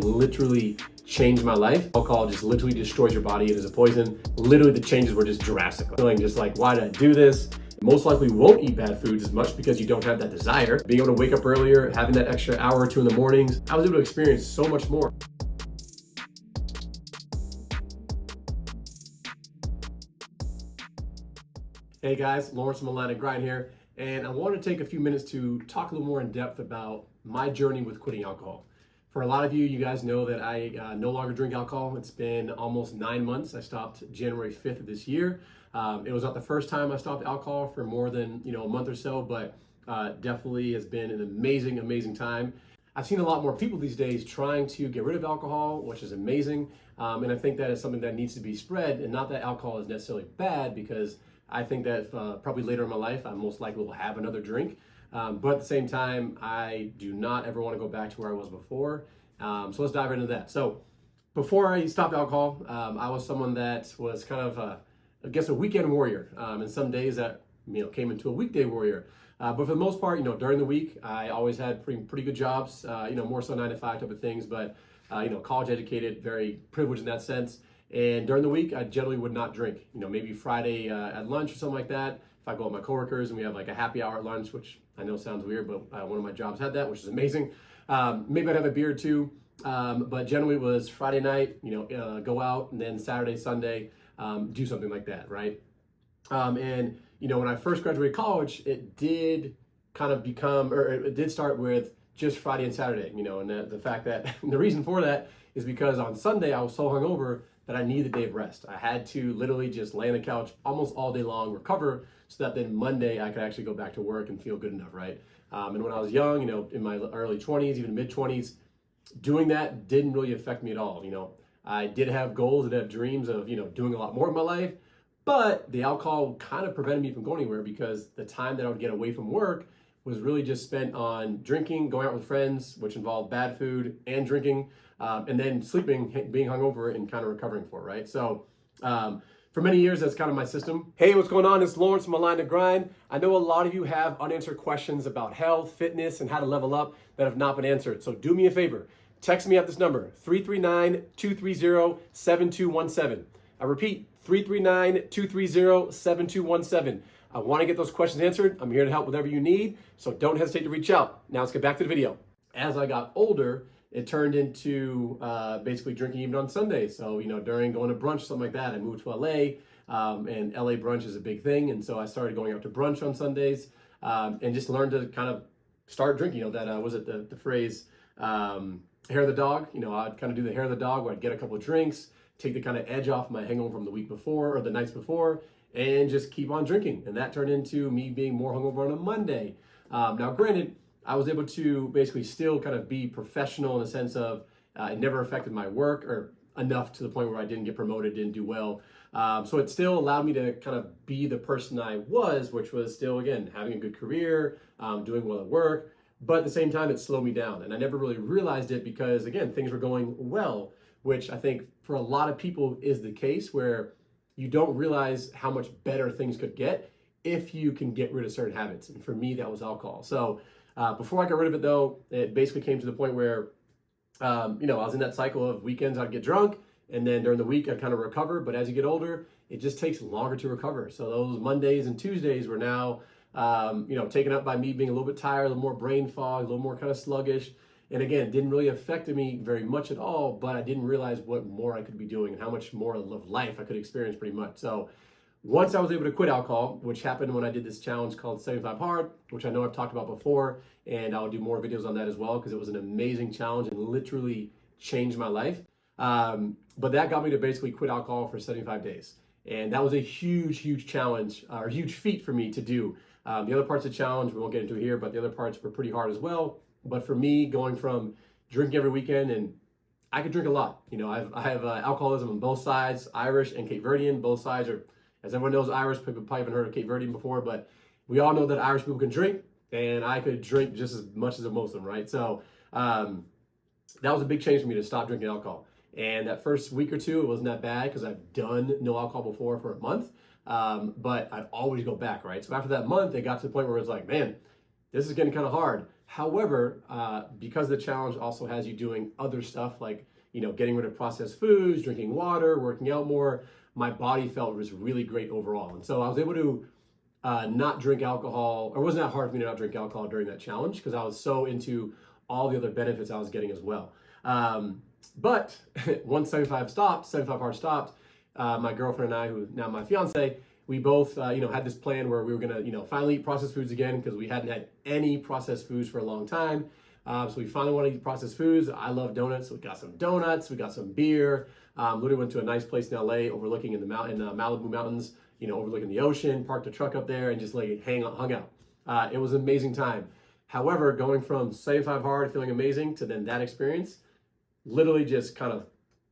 literally changed my life. Alcohol just literally destroys your body. It is a poison. Literally the changes were just drastic. Feeling just like, why did I do this? Most likely won't eat bad foods as much because you don't have that desire. Being able to wake up earlier, having that extra hour or two in the mornings, I was able to experience so much more. Hey guys, Lawrence from Atlanta Grind here, and I want to take a few minutes to talk a little more in depth about my journey with quitting alcohol. For a lot of you, you guys know that I no longer drink alcohol. It's been almost 9 months. I stopped January 5th of this year. It was not the first time I stopped alcohol for more than a month or so, but definitely has been an amazing, amazing time. I've seen a lot more people these days trying to get rid of alcohol, which is amazing, and I think that is something that needs to be spread, and not that alcohol is necessarily bad, because I think that probably later in my life, I most likely will have another drink. But at the same time, I do not ever want to go back to where I was before. So let's dive into that. So before I stopped alcohol, I was someone that was kind of, I guess, a weekend warrior. And some days that came into a weekday warrior. But for the most part, during the week, I always had pretty good jobs. More so 9 to 5 type of things. But college educated, very privileged in that sense. And during the week, I generally would not drink. Maybe Friday at lunch or something like that. If I go with my coworkers and we have like a happy hour at lunch, which I know sounds weird, but one of my jobs had that, which is amazing. Maybe I'd have a beer or two, but generally it was Friday night, go out, and then Saturday, Sunday, do something like that, right? And when I first graduated college, it did kind of become, or it did start with just Friday and Saturday, and the fact that, and the reason for that is because on Sunday I was so hungover that I needed a day of rest. I had to literally just lay on the couch almost all day long, recover, so that then Monday I could actually go back to work and feel good enough, right? And when I was young, in my early 20s, even mid 20s, doing that didn't really affect me at all. I did have goals and have dreams of, doing a lot more in my life, but the alcohol kind of prevented me from going anywhere, because the time that I would get away from work was really just spent on drinking, going out with friends, which involved bad food and drinking, and then sleeping, being hungover, and kind of recovering for it, right? So for many years, that's kind of my system. Hey, what's going on? It's Lawrence from Atlanta Grind. I know a lot of you have unanswered questions about health, fitness, and how to level up that have not been answered. So do me a favor. Text me at this number, 339-230-7217. I repeat, 339-230-7217. I want to get those questions answered. I'm here to help with whatever you need, so don't hesitate to reach out. Now let's get back to the video. As I got older, it turned into basically drinking even on Sundays. So, during going to brunch, something like that, I moved to LA, and LA brunch is a big thing. And so I started going out to brunch on Sundays, and just learned to kind of start drinking. Was it the phrase, hair of the dog? I'd kind of do the hair of the dog, where I'd get a couple of drinks, take the kind of edge off my hangover from the week before or the nights before, and just keep on drinking. And that turned into me being more hungover on a Monday. Now, granted, I was able to basically still kind of be professional in the sense of it never affected my work, or enough to the point where I didn't get promoted, didn't do well. So it still allowed me to kind of be the person I was, which was still, again, having a good career, doing well at work. But at the same time, it slowed me down. And I never really realized it because, again, things were going well, which I think for a lot of people is the case, where you don't realize how much better things could get if you can get rid of certain habits. And for me, that was alcohol. So before I got rid of it, though, it basically came to the point where, I was in that cycle of weekends, I'd get drunk, and then during the week, I'd kind of recover. But as you get older, it just takes longer to recover. So those Mondays and Tuesdays were now, taken up by me being a little bit tired, a little more brain fog, a little more kind of sluggish. And again, it didn't really affect me very much at all, but I didn't realize what more I could be doing and how much more of life I could experience pretty much. So once I was able to quit alcohol, which happened when I did this challenge called 75 Hard, which I know I've talked about before, and I'll do more videos on that as well, because it was an amazing challenge and literally changed my life. But that got me to basically quit alcohol for 75 days. And that was a huge, huge challenge, or huge feat for me to do. The other parts of the challenge, we won't get into it here, but the other parts were pretty hard as well. But for me, going from drinking every weekend, and I could drink a lot. I have alcoholism on both sides, Irish and Cape Verdean. Both sides are, as everyone knows, Irish. People probably haven't heard of Cape Verdean before, but we all know that Irish people can drink, and I could drink just as much as most of them, right? So that was a big change for me to stop drinking alcohol. And that first week or two, it wasn't that bad because I've done no alcohol before for a month, but I'd always go back, right? So after that month, it got to the point where it was like, man, this is getting kind of hard. However, because the challenge also has you doing other stuff like, getting rid of processed foods, drinking water, working out more, my body felt was really great overall. And so I was able to not drink alcohol, or it wasn't that hard for me to not drink alcohol during that challenge because I was so into all the other benefits I was getting as well. But once 75 hard stopped, my girlfriend and I, who now my fiance, we both, had this plan where we were gonna, finally eat processed foods again because we hadn't had any processed foods for a long time. So we finally wanted to eat processed foods. I love donuts. So we got some donuts, we got some beer. Literally went to a nice place in LA overlooking in the Malibu Mountains, overlooking the ocean, parked a truck up there and just like hung out. It was an amazing time. However, going from 75 hard, feeling amazing, to then that experience, literally just kind of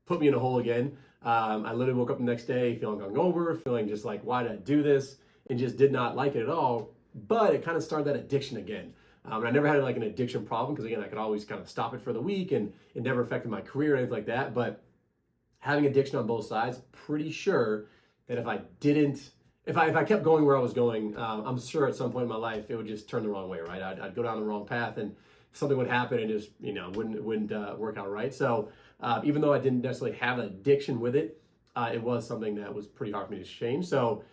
put me in a hole again. I literally woke up the next day feeling hungover, feeling just like, why did I do this? And just did not like it at all. But it kind of started that addiction again. And I never had like an addiction problem because again, I could always kind of stop it for the week and it never affected my career or anything like that. But having addiction on both sides, pretty sure that if I kept going where I was going, I'm sure at some point in my life, it would just turn the wrong way, right? I'd go down the wrong path and something would happen and just, wouldn't work out right. So even though I didn't necessarily have an addiction with it, it was something that was pretty hard for me to change. So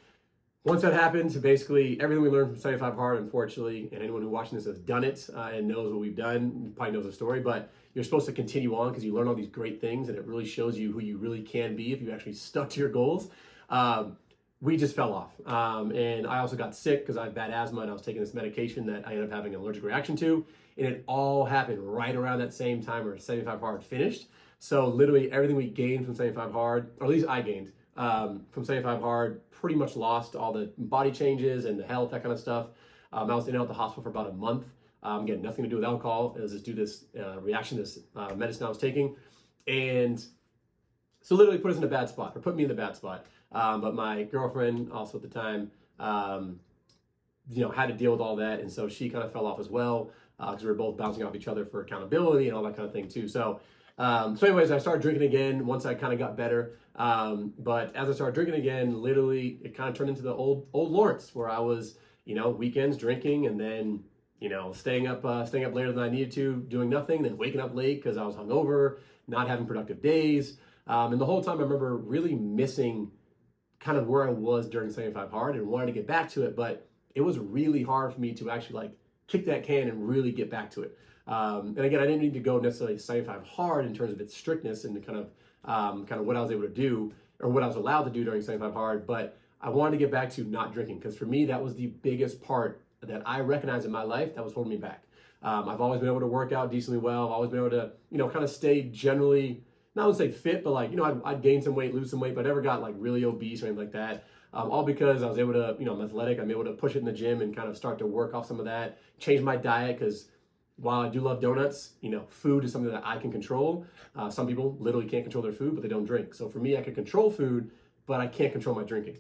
once that happened, basically everything we learned from 75 Hard, unfortunately, and anyone who's watching this has done it and knows what we've done, probably knows the story, but you're supposed to continue on because you learn all these great things and it really shows you who you really can be if you actually stuck to your goals. We just fell off. And I also got sick because I have bad asthma and I was taking this medication that I ended up having an allergic reaction to. And it all happened right around that same time where 75 Hard finished. So literally everything we gained from 75 Hard, or at least I gained from 75 Hard, pretty much lost all the body changes and the health, that kind of stuff. I was in and out the hospital for about a month. Again, nothing to do with alcohol. It was just due to this reaction to this medicine I was taking. And so literally put us in a bad spot, or put me in the bad spot. But my girlfriend also at the time, had to deal with all that. And so she kind of fell off as well because we were both bouncing off each other for accountability and all that kind of thing too. So anyways, I started drinking again once I kind of got better. But as I started drinking again, literally it kind of turned into the old Lawrence where I was, weekends drinking and then, staying up later than I needed to, doing nothing, then waking up late because I was hungover, not having productive days. And the whole time I remember really missing kind of where I was during 75 Hard and wanted to get back to it, but it was really hard for me to actually like kick that can and really get back to it. And again, I didn't need to go necessarily 75 Hard in terms of its strictness and the kind of what I was able to do or what I was allowed to do during 75 Hard, but I wanted to get back to not drinking because for me, that was the biggest part that I recognized in my life that was holding me back. I've always been able to work out decently well. I've always been able to, kind of stay generally, not to say fit, but like, I'd gain some weight, lose some weight, but I never got like really obese or anything like that. All because I was able to, I'm athletic. I'm able to push it in the gym and kind of start to work off some of that, change my diet. Because while I do love donuts, food is something that I can control. Some people literally can't control their food, but they don't drink. So for me, I can control food, but I can't control my drinking.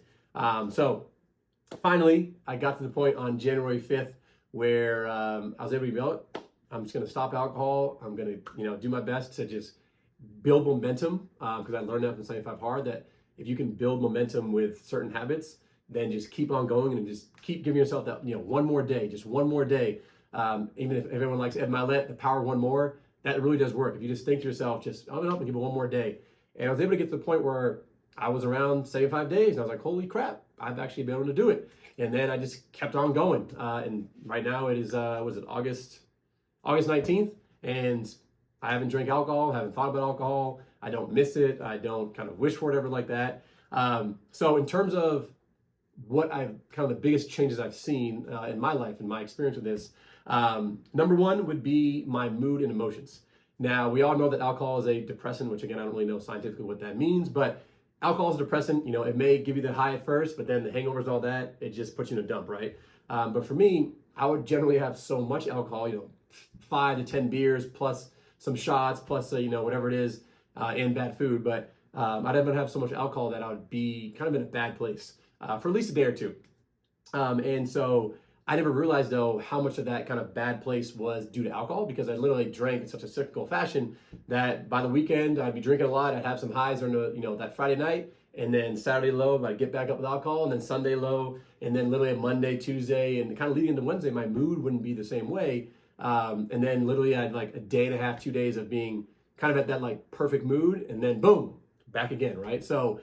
So finally, I got to the point on January 5th where I was able to be I'm just going to stop alcohol. I'm going to, do my best to just build momentum because I learned that from 75 Hard that if you can build momentum with certain habits, then just keep on going and just keep giving yourself that, one more day, just one more day. Even if everyone likes Ed Milet, the power of one more, that really does work. If you just think to yourself, just, I'm going to give it one more day. And I was able to get to the point where I was around 75 days and I was like, holy crap, I've actually been able to do it. And then I just kept on going. And right now it is, August 19th. And I haven't drank alcohol, haven't thought about alcohol. I don't miss it. I don't kind of wish for it ever like that. So in terms of what I've kind of the biggest changes I've seen in my life, in my experience with this, number one would be my mood and emotions. Now, we all know that alcohol is a depressant, which again, I don't really know scientifically what that means, but alcohol is a depressant. It may give you the high at first, but then the hangovers, all that, it just puts you in a dump, right? But for me, I would generally have so much alcohol, 5 to 10 beers plus some shots plus, whatever it is, and bad food. But I'd have so much alcohol that I would be kind of in a bad place for at least a day or two. And so I never realized, though, how much of that kind of bad place was due to alcohol because I literally drank in such a cyclical fashion that by the weekend, I'd be drinking a lot. I'd have some highs during that Friday night. And then Saturday low, I'd get back up with alcohol. And then Sunday low. And then literally Monday, Tuesday, and kind of leading into Wednesday, my mood wouldn't be the same way. And then literally I had like a day and a half, 2 days of being kind of at that like perfect mood, and then boom, back again, right? So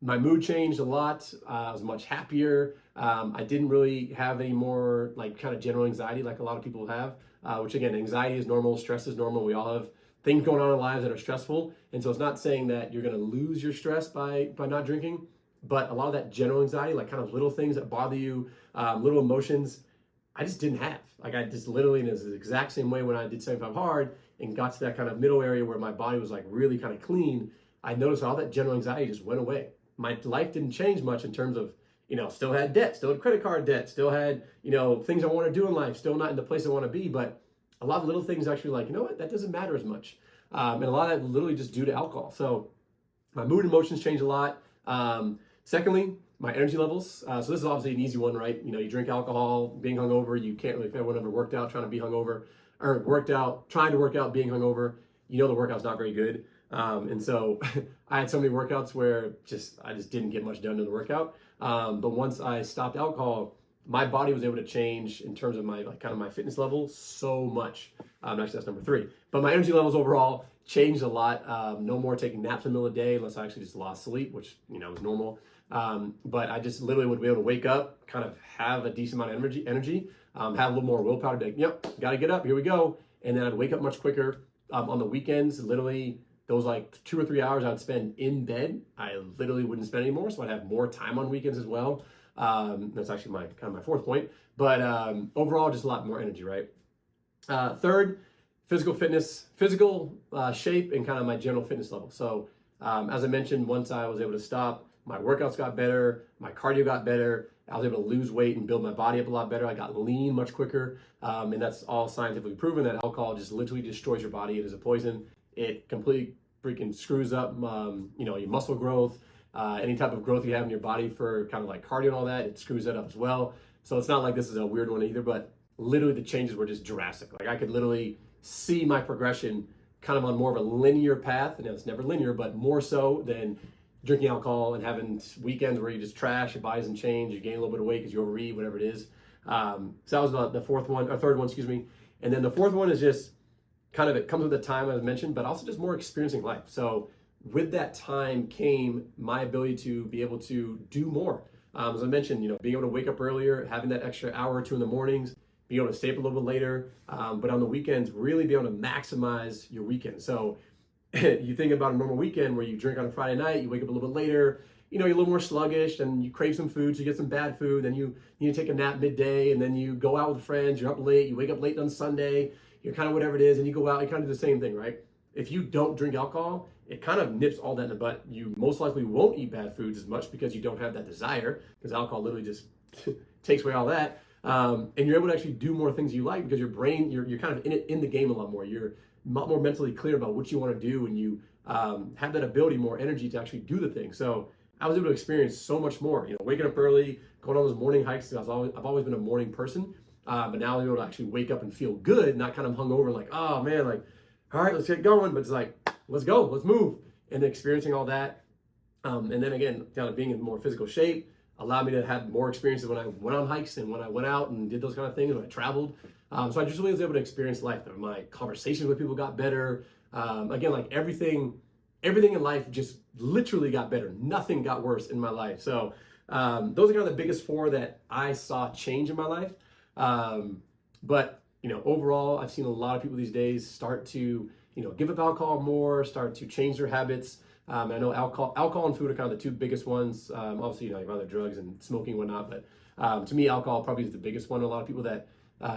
my mood changed a lot. I was much happier. I didn't really have any more like kind of general anxiety like a lot of people have, which again, anxiety is normal, stress is normal. We all have things going on in our lives that are stressful. And so it's not saying that you're going to lose your stress by not drinking, but a lot of that general anxiety, like kind of little things that bother you, little emotions, I just didn't have. Like I just literally, in the exact same way when I did 75 hard and got to that kind of middle area where my body was like really kind of clean, I noticed all that general anxiety just went away. My life didn't change much in terms of, still had debt, still had credit card debt, still had, things I want to do in life, still not in the place I want to be. But a lot of little things actually like, you know what, that doesn't matter as much. And a lot of that literally just due to alcohol. So my mood and emotions changed a lot. Secondly, my energy levels. So this is obviously an easy one, right? You drink alcohol, being hungover, you can't really, if anyone ever worked out trying to be hungover, or trying to work out being hungover, the workout's not very good. And so I had so many workouts where I just didn't get much done in the workout. But once I stopped alcohol, my body was able to change in terms of my kind of my fitness level so much. Actually, that's number 3. But my energy levels overall changed a lot. No more taking naps in the middle of the day unless I actually just lost sleep, which was normal. But I just literally would be able to wake up, kind of have a decent amount of energy, have a little more willpower to be like, yep, got to get up, here we go. And then I'd wake up much quicker. On the weekends, literally those like 2 or 3 hours I'd spend in bed, I literally wouldn't spend anymore. So I'd have more time on weekends as well. That's actually my 4th point. But overall, just a lot more energy, right? Third, physical fitness, physical shape, and kind of my general fitness level. So as I mentioned, once I was able to stop, my workouts got better, my cardio got better, I was able to lose weight and build my body up a lot better. I got lean much quicker. And that's all scientifically proven that alcohol just literally destroys your body. It is a poison. It completely freaking screws up, your muscle growth, any type of growth you have in your body for kind of like cardio and all that, it screws that up as well. So it's not like this is a weird one either, but literally the changes were just drastic. Like I could literally see my progression kind of on more of a linear path. And it's never linear, but more so than drinking alcohol and having weekends where you just trash, your body doesn't change, you gain a little bit of weight because you overeat, whatever it is. So that was the third one, excuse me. And then the 4th one is just kind of, it comes with the time as mentioned, but also just more experiencing life. So with that time came my ability to be able to do more. As I mentioned, being able to wake up earlier, having that extra hour or 2 in the mornings, being able to stay up a little bit later, but on the weekends, really be able to maximize your weekend. So you think about a normal weekend where you drink on a Friday night, you wake up a little bit later, you're a little more sluggish and you crave some food, so you get some bad food, then you need to take a nap midday, and then you go out with friends, you're up late, you wake up late on Sunday, you're kind of whatever it is, and you go out, you kind of do the same thing, right? If you don't drink alcohol, it kind of nips all that in the butt. You most likely won't eat bad foods as much because you don't have that desire, because alcohol literally just takes away all that. And you're able to actually do more things you like because your brain, you're kind of in the game a lot more. You're a lot more mentally clear about what you want to do, and you have that ability, more energy to actually do the thing. So I was able to experience so much more, waking up early, going on those morning hikes. I've always been a morning person, but now I'm able to actually wake up and feel good, not kind of hungover, like, oh man, like, all right, let's get going. But it's like, let's go, let's move. And experiencing all that. And then again, kind of being in more physical shape allowed me to have more experiences when I went on hikes and when I went out and did those kind of things, when I traveled. So I just really was able to experience life. My conversations with people got better. Again, like everything in life just literally got better. Nothing got worse in my life. So those are kind of the biggest 4 that I saw change in my life. But overall, I've seen a lot of people these days start to, give up alcohol more, start to change their habits. I know alcohol and food are kind of the 2 biggest ones. Obviously, you have other drugs and smoking and whatnot, but to me, alcohol probably is the biggest one. A lot of people that,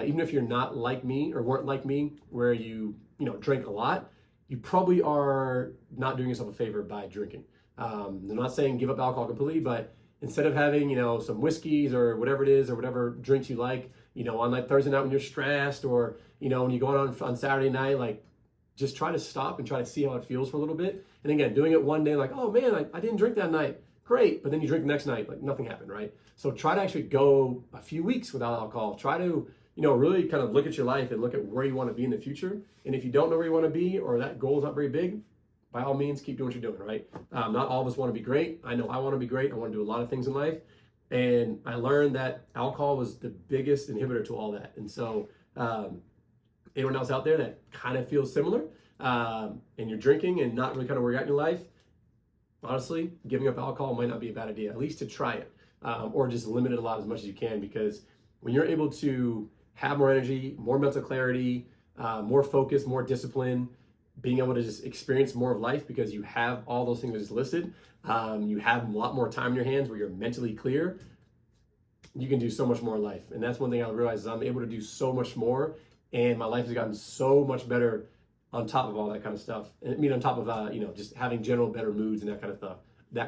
even if you're not like me or weren't like me, where you drink a lot, you probably are not doing yourself a favor by drinking. I'm not saying give up alcohol completely, but instead of having, some whiskeys or whatever it is, or whatever drinks you like, on like Thursday night when you're stressed, or, when you go on Saturday night, like just try to stop and try to see how it feels for a little bit. And again, doing it one day, like, oh man, I didn't drink that night. Great. But then you drink the next night, like nothing happened, right? So try to actually go a few weeks without alcohol. Try to, really kind of look at your life and look at where you want to be in the future. And if you don't know where you want to be, or that goal is not very big, by all means, keep doing what you're doing, right? Not all of us want to be great. I know I want to be great. I want to do a lot of things in life. And I learned that alcohol was the biggest inhibitor to all that. And so Anyone else out there that kind of feels similar, and you're drinking and not really kind of where you're at in your life, honestly, giving up alcohol might not be a bad idea, at least to try it, or just limit it a lot as much as you can, because when you're able to have more energy, more mental clarity, more focus, more discipline, being able to just experience more of life because you have all those things I just listed, you have a lot more time in your hands where you're mentally clear, you can do so much more in life. And that's one thing I realized is I'm able to do so much more, and my life has gotten so much better on top of all that kind of stuff. And I mean, on top of, just having general better moods and that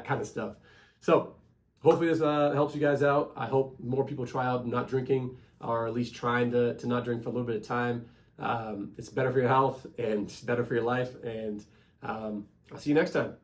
kind of stuff. So hopefully this helps you guys out. I hope more people try out not drinking, or at least trying to not drink for a little bit of time. It's better for your health and it's better for your life. And I'll see you next time.